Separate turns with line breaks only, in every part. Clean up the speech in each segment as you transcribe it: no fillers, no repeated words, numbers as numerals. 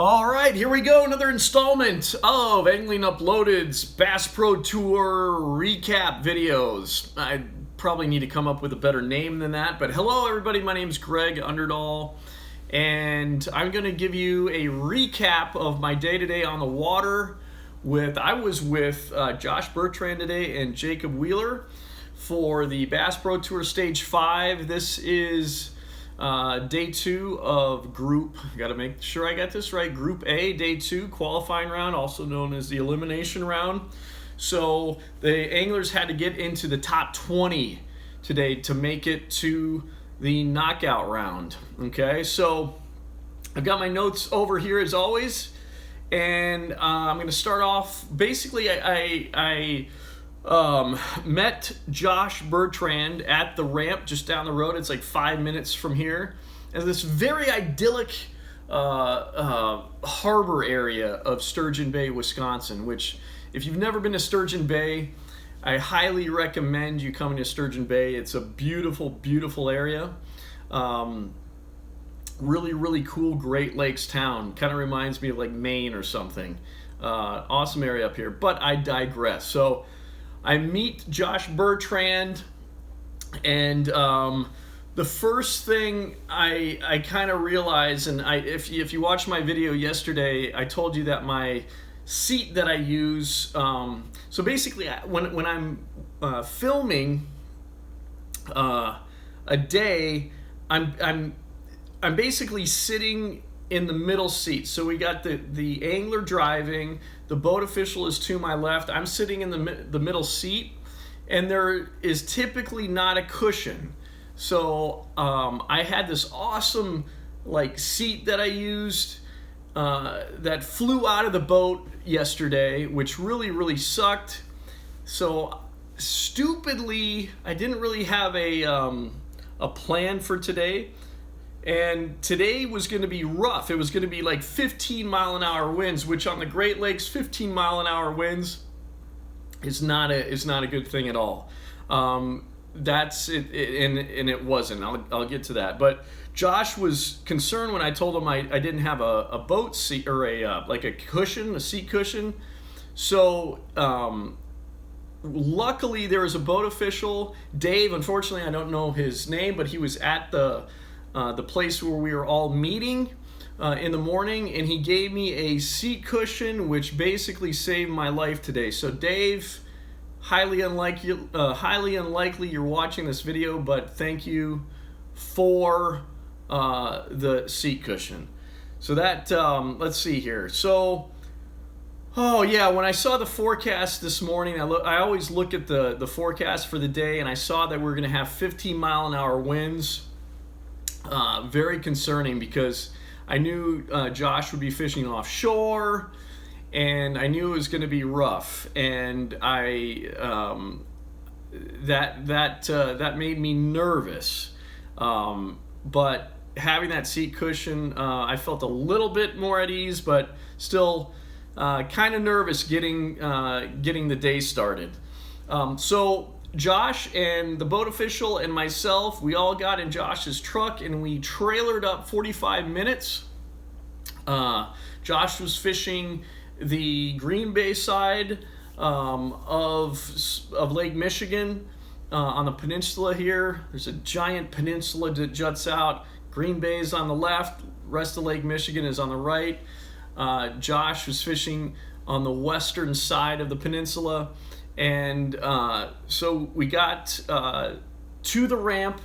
All right, here we go. Another installment of Angling Uploaded's Bass Pro Tour recap videos. I probably need to come up with a better name than that, but hello everybody, my name is Greg Underdahl, and I'm going to give you a recap of my day-to-day on the water. I was with Josh Bertrand today and Jacob Wheeler for the Bass Pro Tour Stage 5. This is day 2 of Group, got to make sure I got this right, Group A, day 2, qualifying round, also known as the elimination round. So the anglers had to get into the top 20 today to make it to the knockout round. Okay, so I've got my notes over here as always, and I'm going to start off. Basically, I met Josh Bertrand at the ramp just down the road. It's like 5 minutes from here. And this very idyllic harbor area of Sturgeon Bay, Wisconsin, which if you've never been to Sturgeon Bay, I highly recommend you coming to Sturgeon Bay. It's a beautiful, beautiful area. Really, really cool Great Lakes town. Kind of reminds me of like Maine or something. Awesome area up here, but I digress. So I meet Josh Bertrand, and the first thing I kind of realize, and if you watched my video yesterday, I told you that my seat that I use, so basically when I'm filming a day, I'm basically sitting in the middle seat. So we got the angler driving, the boat official is to my left, I'm sitting in the middle seat, and there is typically not a cushion. So I had this awesome like seat that I used that flew out of the boat yesterday, which really sucked. So stupidly, I didn't really have a plan for today. And today was going to be rough. It was going to be like 15-mile-an-hour winds, which on the Great Lakes, 15-mile-an-hour winds is not a good thing at all. That's it, and it wasn't. I'll get to that. But Josh was concerned when I told him I didn't have a boat seat or like a cushion, a seat cushion. So luckily there was a boat official, Dave. Unfortunately, I don't know his name, but he was at the place where we were all meeting in the morning, and he gave me a seat cushion, which basically saved my life today. So Dave, highly unlikely you're watching this video, but thank you for the seat cushion. So that, let's see here. So, oh yeah, when I saw the forecast this morning, I always look at the forecast for the day, and I saw that we're going to have 15-mile-an-hour winds. Very concerning, because I knew Josh would be fishing offshore, and I knew it was going to be rough, and that made me nervous. But having that seat cushion, I felt a little bit more at ease, but still kind of nervous getting the day started. So Josh and the boat official and myself, we all got in Josh's truck and we trailered up 45 minutes. Josh was fishing the Green Bay side of Lake Michigan on the peninsula here. There's a giant peninsula that juts out. Green Bay is on the left, rest of Lake Michigan is on the right. Josh was fishing on the western side of the peninsula. And so we got to the ramp,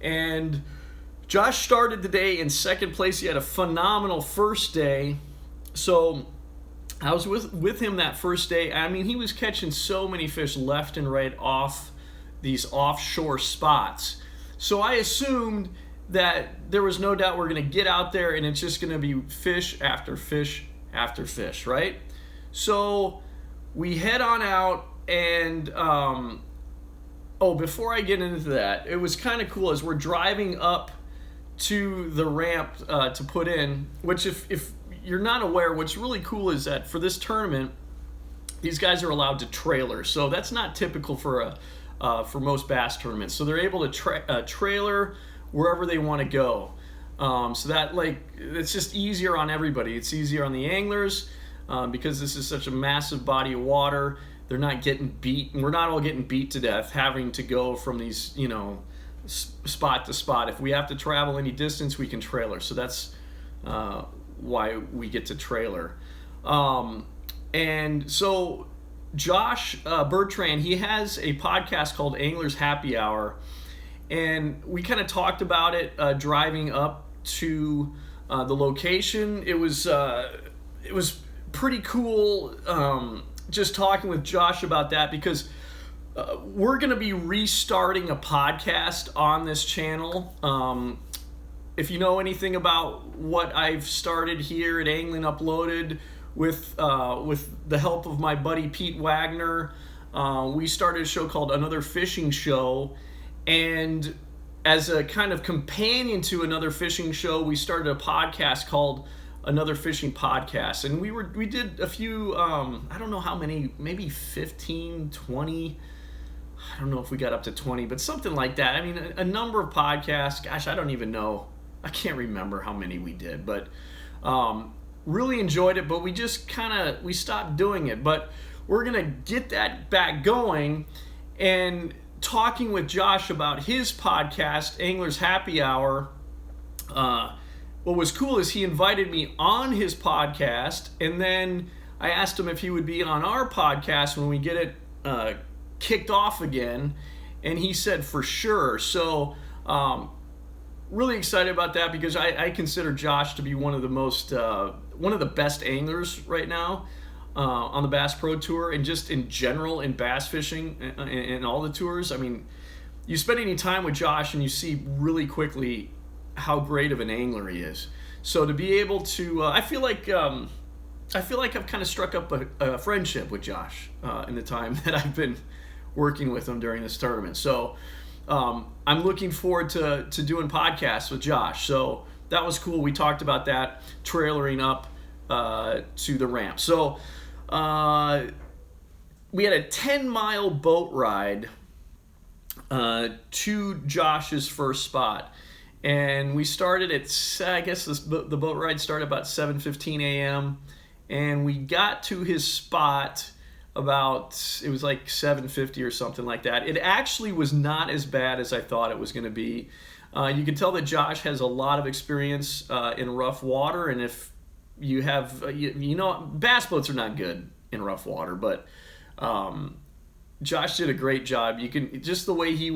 and Josh started the day in second place. He had a phenomenal first day. So I was with him that first day. I mean, he was catching so many fish left and right off these offshore spots. So I assumed that there was no doubt we're going to get out there and it's just going to be fish after fish after fish, right? So we head on out. And before I get into that, it was kind of cool as we're driving up to the ramp to put in, which if you're not aware, what's really cool is that for this tournament, these guys are allowed to trailer. So that's not typical for most bass tournaments. So they're able to trailer wherever they want to go. So that, like, it's just easier on everybody. It's easier on the anglers because this is such a massive body of water. They're not getting beat, and we're not all getting beat to death having to go from these, spot to spot. If we have to travel any distance, we can trailer. So that's why we get to trailer. And so Josh Bertrand, he has a podcast called Anglers Happy Hour, and we kind of talked about it driving up to the location. It was pretty cool just talking with Josh about that, because we're going to be restarting a podcast on this channel. If you know anything about what I've started here at Angling Uploaded with the help of my buddy Pete Wagner, we started a show called Another Fishing Show, and as a kind of companion to Another Fishing Show, we started a podcast called Another Fishing Podcast, and we did a few, I don't know how many, maybe 15, 20, I don't know if we got up to 20, but something like that. I mean, a number of podcasts. Gosh, I don't even know. I can't remember how many we did, but really enjoyed it, but we just we stopped doing it. But we're going to get that back going, and talking with Josh about his podcast, Anglers Happy Hour. What was cool is he invited me on his podcast, and then I asked him if he would be on our podcast when we get it kicked off again, and he said for sure. So really excited about that, because I consider Josh to be one of the best anglers right now on the Bass Pro Tour, and just in general in bass fishing and all the tours. I mean, you spend any time with Josh and you see really quickly how great of an angler he is. So to be able to, I feel like I've kind of struck up a friendship with Josh in the time that I've been working with him during this tournament. So I'm looking forward to doing podcasts with Josh. So that was cool. We talked about that, trailering up to the ramp. So we had a 10-mile boat ride to Josh's first spot. And we started at, I guess the boat ride started about 7:15 a.m. And we got to his spot about, it was like 7:50 or something like that. It actually was not as bad as I thought it was going to be. You can tell that Josh has a lot of experience in rough water, and if you have, bass boats are not good in rough water, but Josh did a great job. You can, just the way he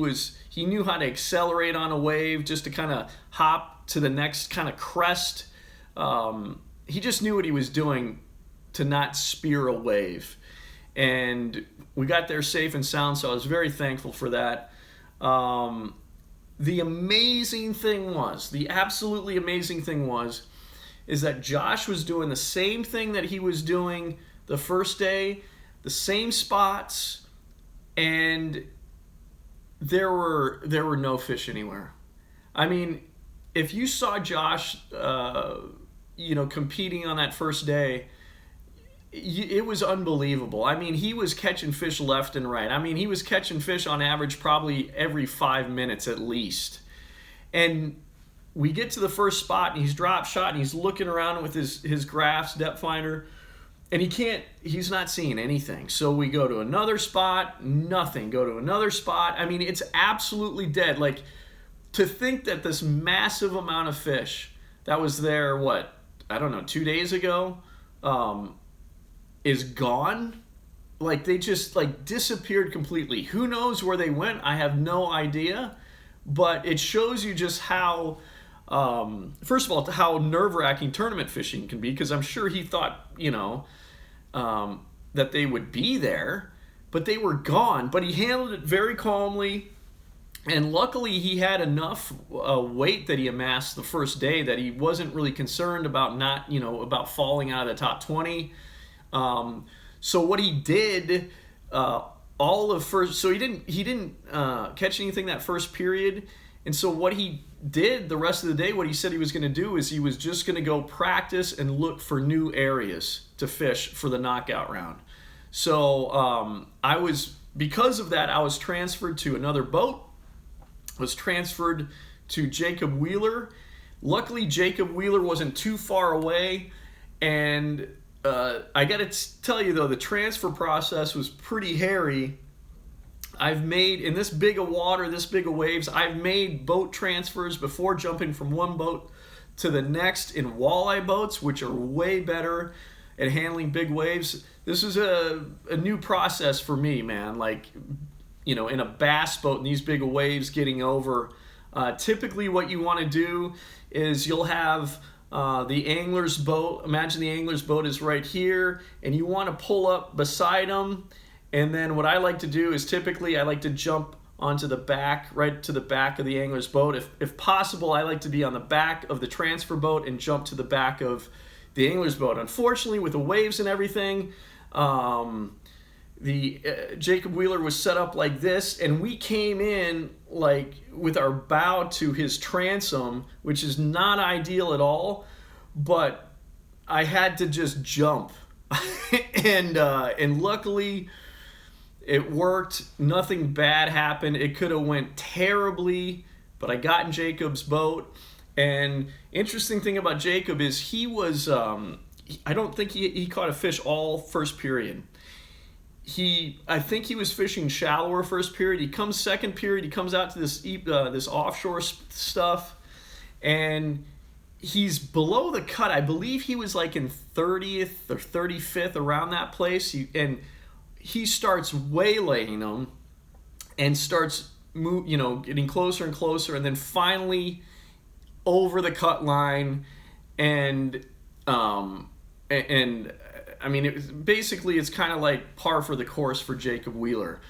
knew how to accelerate on a wave, just to kind of hop to the next kind of crest. He just knew what he was doing to not spear a wave. And we got there safe and sound, so I was very thankful for that. The amazing thing was, the absolutely amazing thing was, is that Josh was doing the same thing that he was doing the first day, the same spots, and there were no fish anywhere. I mean, if you saw Josh, competing on that first day, it was unbelievable. I mean, he was catching fish left and right. I mean, he was catching fish on average probably every 5 minutes at least. And we get to the first spot, and he's drop shot, and he's looking around with his graphs, depth finder, and he's not seeing anything. So we go to another spot, nothing. Go to another spot. I mean, it's absolutely dead. Like, to think that this massive amount of fish that was there, 2 days ago, is gone. Like, they just disappeared completely. Who knows where they went? I have no idea. But it shows you just how, first of all, how nerve-wracking tournament fishing can be, because I'm sure he thought, that they would be there, but they were gone. But he handled it very calmly, and luckily he had enough weight that he amassed the first day that he wasn't really concerned about about falling out of the top 20. So what he did, he didn't catch anything that first period, and so what he did the rest of the day, what he said he was going to do, is he was just going to go practice and look for new areas to fish for the knockout round. So because of that, I was transferred to another boat. Was transferred to Jacob Wheeler. Luckily, Jacob Wheeler wasn't too far away, and I got to tell you though, the transfer process was pretty hairy. I've made, in this big of water, this big of waves, I've made boat transfers before jumping from one boat to the next in walleye boats, which are way better at handling big waves. This is a new process for me, man. Like, you know, in a bass boat, in these big of waves, getting over. Typically what you want to do is you'll have the angler's boat. Imagine the angler's boat is right here, and you want to pull up beside them. And then what I like to do is typically I like to jump onto the back, right to the back of the angler's boat. If possible, I like to be on the back of the transfer boat and jump to the back of the angler's boat. Unfortunately, with the waves and everything, Jacob Wheeler was set up like this, and we came in like with our bow to his transom, which is not ideal at all, but I had to just jump. and luckily it worked. Nothing bad happened. It could have went terribly, but I got in Jacob's boat. And interesting thing about Jacob is he was I don't think he caught a fish all first period. I think he was fishing shallower first period. He comes second period, he comes out to this offshore stuff, and he's below the cut. I believe he was like in 30th or 35th, around that place. He starts waylaying them and starts getting closer and closer, and then finally over the cut line, and I mean, it's kind of like par for the course for Jacob Wheeler.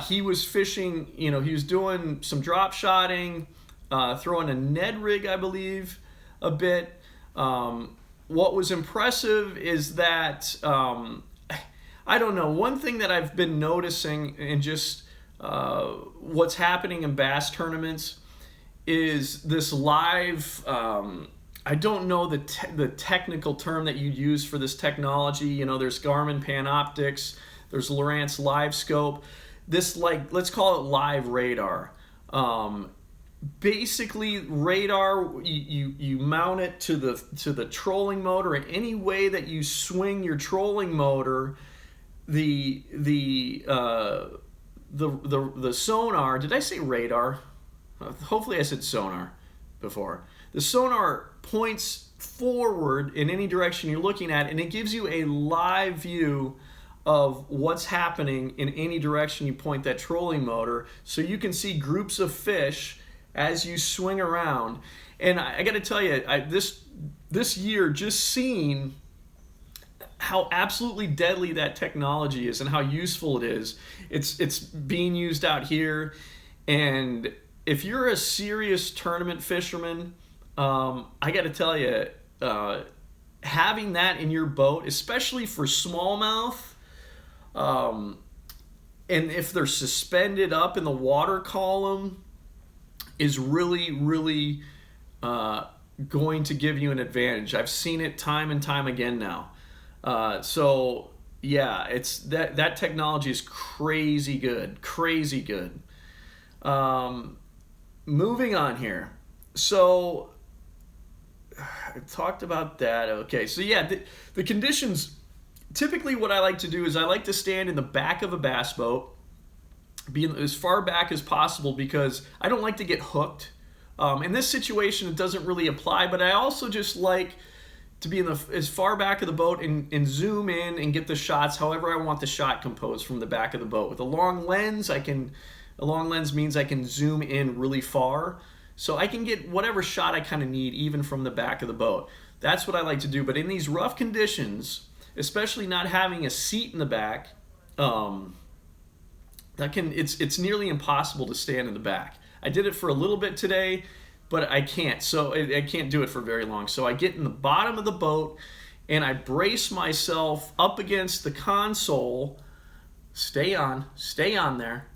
He was fishing, he was doing some drop shotting, throwing a Ned rig, I believe, a bit. What was impressive is that, I don't know, one thing that I've been noticing in just what's happening in bass tournaments is this live, I don't know the technical term that you use for this technology. There's Garmin Panoptics, there's Lowrance Live Scope. This, like, let's call it live radar. Basically, radar, you mount it to the trolling motor, and any way that you swing your trolling motor, the sonar. Did I say radar? Hopefully I said sonar before. The sonar points forward in any direction you're looking at, and it gives you a live view of what's happening in any direction you point that trolling motor, so you can see groups of fish as you swing around. And I got to tell you, this year, just seeing how absolutely deadly that technology is and how useful it is. It's being used out here, and if you're a serious tournament fisherman, I got to tell you, having that in your boat, especially for smallmouth, and if they're suspended up in the water column, is really, really going to give you an advantage. I've seen it time and time again now. So yeah, it's that technology is crazy good, crazy good. Moving on here. So I talked about that. Okay, so yeah, the conditions, typically what I like to do is I like to stand in the back of a bass boat, be as far back as possible, because I don't like to get hooked. In this situation, it doesn't really apply, but I also just like to be as far back of the boat and zoom in and get the shots however I want the shot composed from the back of the boat. With a long lens, a long lens means I can zoom in really far, so I can get whatever shot I kind of need even from the back of the boat. That's what I like to do. But in these rough conditions, especially not having a seat in the back, it's nearly impossible to stand in the back. I did it for a little bit today, but I can't. So I can't do it for very long. So I get in the bottom of the boat and I brace myself up against the console. Stay on there.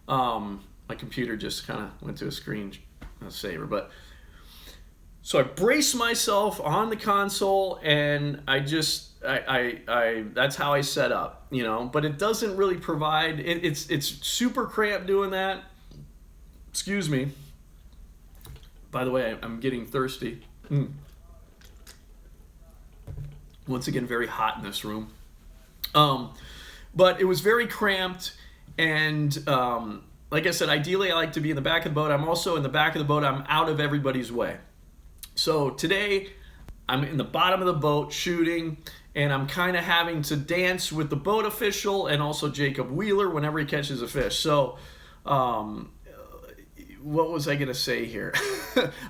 My computer just kind of went to a screen saver, but so I brace myself on the console, and I that's how I set up, but it doesn't really provide, it's super cramped doing that. Excuse me. By the way, I'm getting thirsty. Once again, very hot in this room. But it was very cramped, and like I said, ideally I like to be in the back of the boat. I'm also in the back of the boat. I'm out of everybody's way. So today, I'm in the bottom of the boat shooting, and I'm kind of having to dance with the boat official and also Jacob Wheeler whenever he catches a fish. So, what was I going to say here?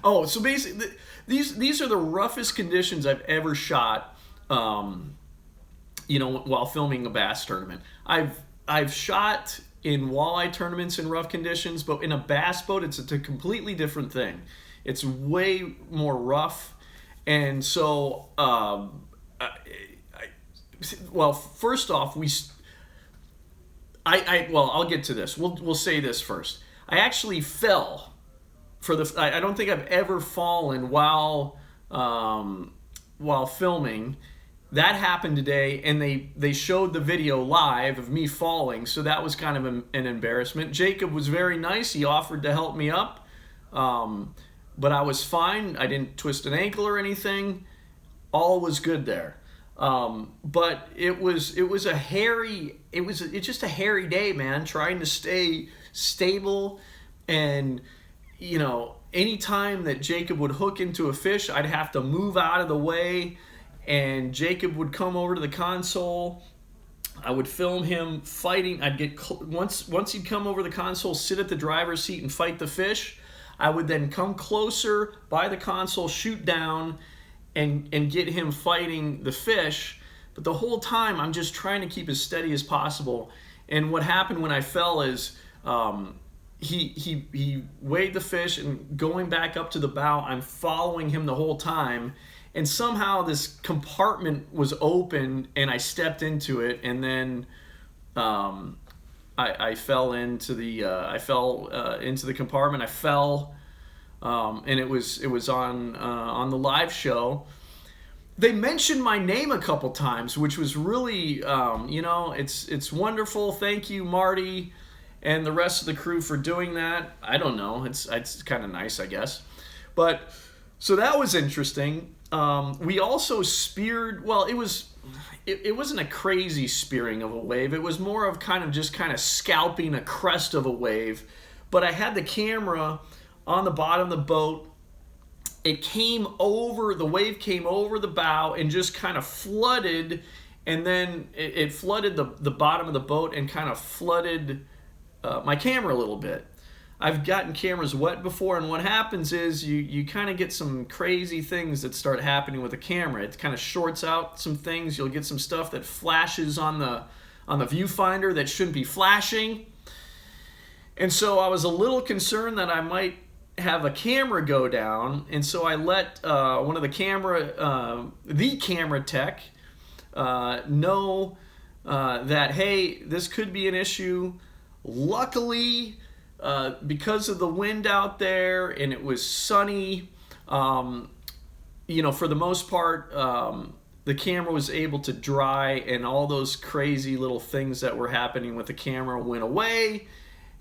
Oh, so basically, these are the roughest conditions I've ever shot, while filming a bass tournament. I've shot in walleye tournaments in rough conditions, but in a bass boat, it's a completely different thing. It's way more rough, and so well, first off, I'll get to this. We'll say this first. I actually fell I don't think I've ever fallen while filming. That happened today, and they showed the video live of me falling, so that was kind of an embarrassment. Jacob was very nice. He offered to help me up, but I was fine. I didn't twist an ankle or anything. All was good there. But it's just a hairy day, man, trying to stay stable. And anytime that Jacob would hook into a fish, I'd have to move out of the way, and Jacob would come over to the console. I would film him fighting. I'd get once he'd come over the console, sit at the driver's seat and fight the fish. I would then come closer by the console, shoot down, and get him fighting the fish. But the whole time I'm just trying to keep as steady as possible. And what happened when I fell is he weighed the fish, and going back up to the bow, I'm following him the whole time, and somehow this compartment was open and I stepped into it, and then I fell into the compartment. I fell, and it was on the live show. They mentioned my name a couple times, which was really it's wonderful. Thank you, Marty, and the rest of the crew for doing that. I don't know. It's kind of nice, I guess. But so that was interesting. We also speared. Well, it wasn't a crazy spearing of a wave. It was more of kind of scalping a crest of a wave. But I had the camera on the bottom of the boat. The wave came over the bow and just kind of flooded, and then it flooded the bottom of the boat and kind of flooded my camera a little bit. I've gotten cameras wet before, and what happens is you kind of get some crazy things that start happening with the camera. It kind of shorts out some things. You'll get some stuff that flashes on the viewfinder that shouldn't be flashing. And so I was a little concerned that I might have a camera go down, and so I let one of the camera tech know that, hey, this could be an issue. Luckily, because of the wind out there and it was sunny, for the most part, the camera was able to dry, and all those crazy little things that were happening with the camera went away.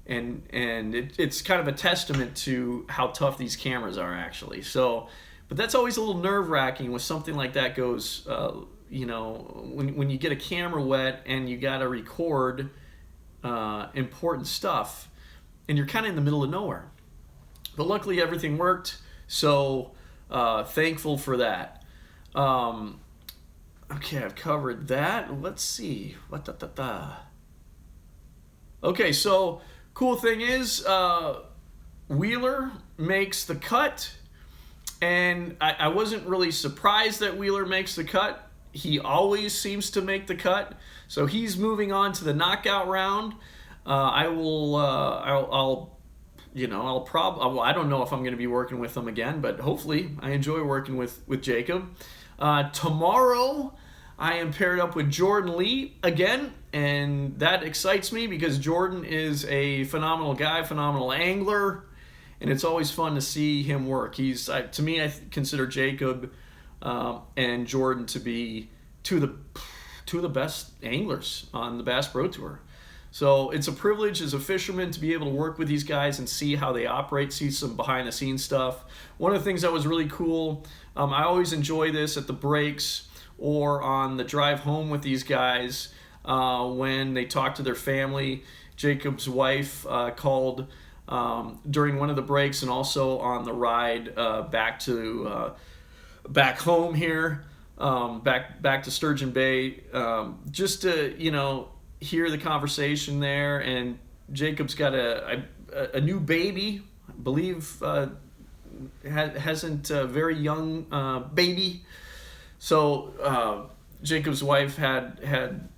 And it's kind of a testament to how tough these cameras are, actually. So, but that's always a little nerve-wracking when something like that goes, when you get a camera wet and you got to record important stuff, and you're kind of in the middle of nowhere. But luckily everything worked, so thankful for that. Okay, I've covered that. Let's see. Okay, so cool thing is Wheeler makes the cut, and I wasn't really surprised that Wheeler makes the cut. He always seems to make the cut, so he's moving on to the knockout round. I don't know if I'm going to be working with him again, but hopefully I enjoy working with Jacob. Tomorrow I am paired up with Jordan Lee again, and that excites me because Jordan is a phenomenal guy, phenomenal angler, and it's always fun to see him work. To me, I consider Jacob and Jordan to be two of the best anglers on the Bass Pro Tour. So it's a privilege as a fisherman to be able to work with these guys and see how they operate, see some behind the scenes stuff. One of the things that was really cool, I always enjoy this at the breaks or on the drive home with these guys when they talk to their family. Jacob's wife called during one of the breaks and also on the ride back home here, back to Sturgeon Bay, just to hear the conversation there. And Jacob's got a new baby, I believe, hasn't a very young baby. So Jacob's wife had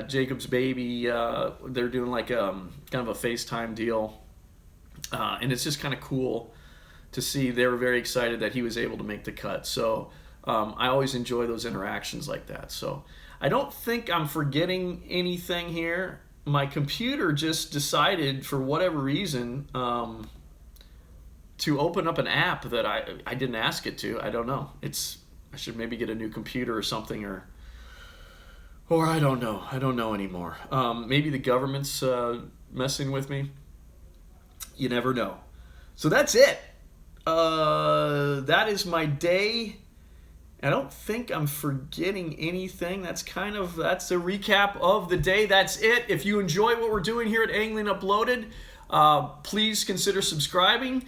Jacob's baby. They're doing like kind of a FaceTime deal, and it's just kind of cool to see. They were very excited that he was able to make the cut. So I always enjoy those interactions like that. So I don't think I'm forgetting anything here. My computer just decided, for whatever reason, to open up an app that I didn't ask it to. I don't know. I should maybe get a new computer or something, or I don't know. I don't know anymore. Maybe the government's messing with me. You never know. So that's it. That is my day. I don't think I'm forgetting anything. That's the recap of the day. That's it. If you enjoy what we're doing here at Angling Uploaded, please consider subscribing.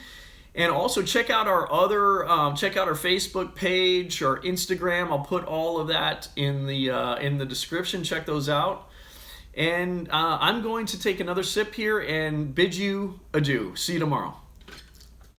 And also check out our Facebook page, our Instagram. I'll put all of that in the description. Check those out. And I'm going to take another sip here and bid you adieu. See you tomorrow.